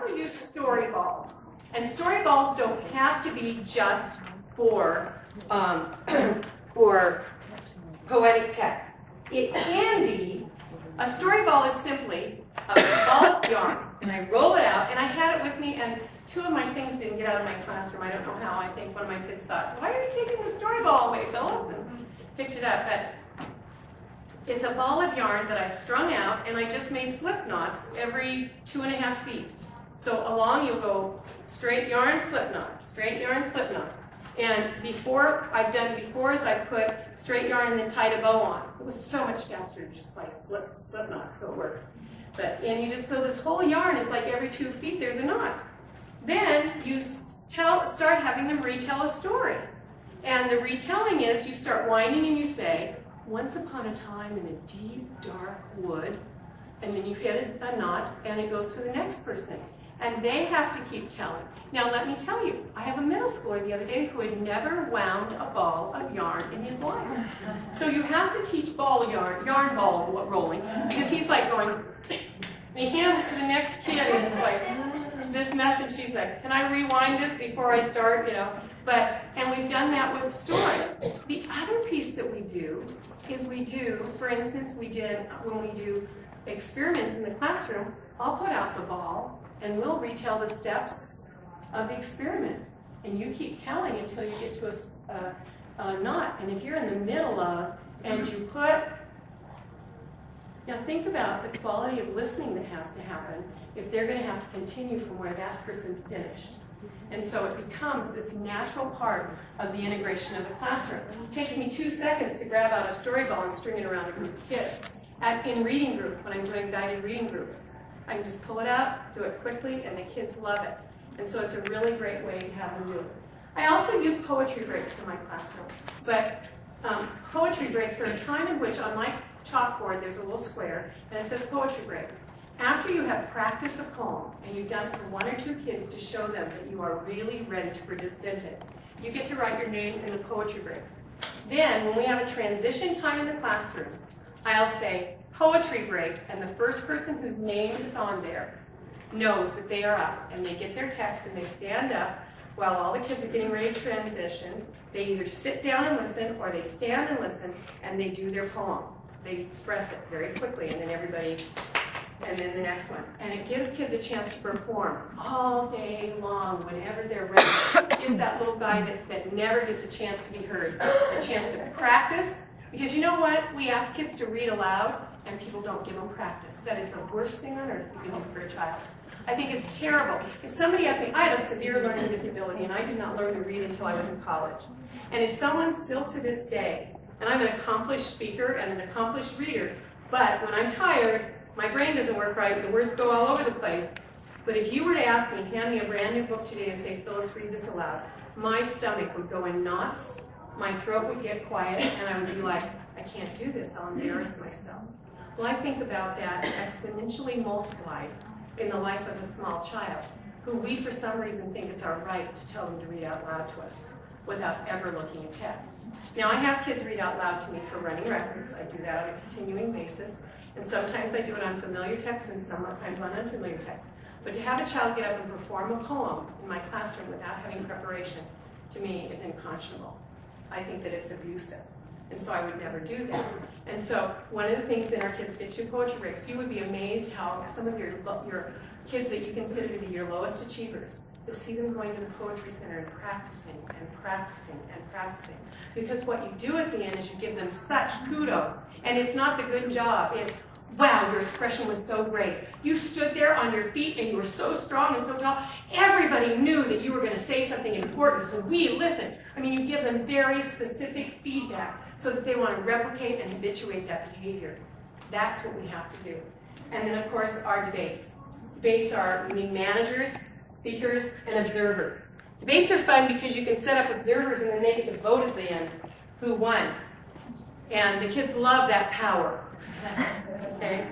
also use Storyballs. And Storyballs don't have to be just for poetic text. It can be, a Storyball is simply a ball of yarn, and I roll it out, and I had it with me, and 2 of my things didn't get out of my classroom. I don't know how. I think one of my kids thought, why are you taking the Storyball away, Phyllis? And picked it up. But it's a ball of yarn that I've strung out, and I just made slip knots every 2.5 feet. So along you'll go straight yarn, slip knot, straight yarn, slip knot. And I've done before is I put straight yarn and then tied a bow on. It was so much faster to just like slip knots, so it works. So this whole yarn is like every 2 feet there's a knot. Then you start having them retell a story. And the retelling is you start winding and you say, once upon a time in a deep, dark wood, and then you hit a knot and it goes to the next person. And they have to keep telling. Now let me tell you, I have a middle schooler the other day who had never wound a ball of yarn in his life. So you have to teach yarn ball rolling, because he's like going, and he hands it to the next kid, and it's like this mess, and she's like, can I rewind this before I start, you know? And we've done that with story. The other piece that we do is for instance, when we do experiments in the classroom, I'll put out the ball, and we'll retell the steps of the experiment. And you keep telling until you get to a knot. And if you're in the middle of, and you now think about the quality of listening that has to happen if they're going to have to continue from where that person finished. And so it becomes this natural part of the integration of the classroom. It takes me 2 seconds to grab out a Storyball and string it around a group of kids. In reading group, when I'm doing guided reading groups, I can just pull it out, do it quickly, and the kids love it. And so it's a really great way to have them do it. I also use poetry breaks in my classroom. But poetry breaks are a time in which on my chalkboard there's a little square, and it says poetry break. After you have practiced a poem, and you've done it for 1 or 2 kids to show them that you are really ready to present it, you get to write your name in the poetry breaks. Then, when we have a transition time in the classroom, I'll say, poetry break, and the first person whose name is on there knows that they are up, and they get their text and they stand up while all the kids are getting ready to transition. They either sit down and listen, or they stand and listen, and they do their poem. They express it very quickly, and then the next one. And it gives kids a chance to perform all day long whenever they're ready. It gives that little guy that never gets a chance to be heard a chance to practice. Because you know what? We ask kids to read aloud, and people don't give them practice. That is the worst thing on earth you can do for a child. I think it's terrible. If somebody asked me, I have a severe learning disability, and I did not learn to read until I was in college. And if someone still to this day, and I'm an accomplished speaker and an accomplished reader, but when I'm tired, my brain doesn't work right, the words go all over the place. But if you were to ask me, hand me a brand new book today and say, Phyllis, read this aloud, my stomach would go in knots, my throat would get quiet, and I would be like, I can't do this, I'll embarrass myself. Well, I think about that exponentially multiplied in the life of a small child, who we for some reason think it's our right to tell them to read out loud to us without ever looking at text. Now, I have kids read out loud to me for running records. I do that on a continuing basis. And sometimes I do it on familiar text and sometimes on unfamiliar text. But to have a child get up and perform a poem in my classroom without having preparation, to me, is unconscionable. I think that it's abusive. And so I would never do that. And so one of the things that our kids get to poetry breaks, you would be amazed how some of your kids that you consider to be your lowest achievers, you'll see them going to the poetry center and practicing and practicing and practicing. Because what you do at the end is you give them such kudos. And it's not the good job, it's, wow, your expression was so great. You stood there on your feet and you were so strong and so tall. Everybody knew that you were going to say something important, so we listened. I mean, you give them very specific feedback so that they want to replicate and habituate that behavior. That's what we have to do. And then, of course, our debates. Debates are, we need managers, speakers, and observers. Debates are fun because you can set up observers and then they get to vote at the end who won. And the kids love that power. Okay?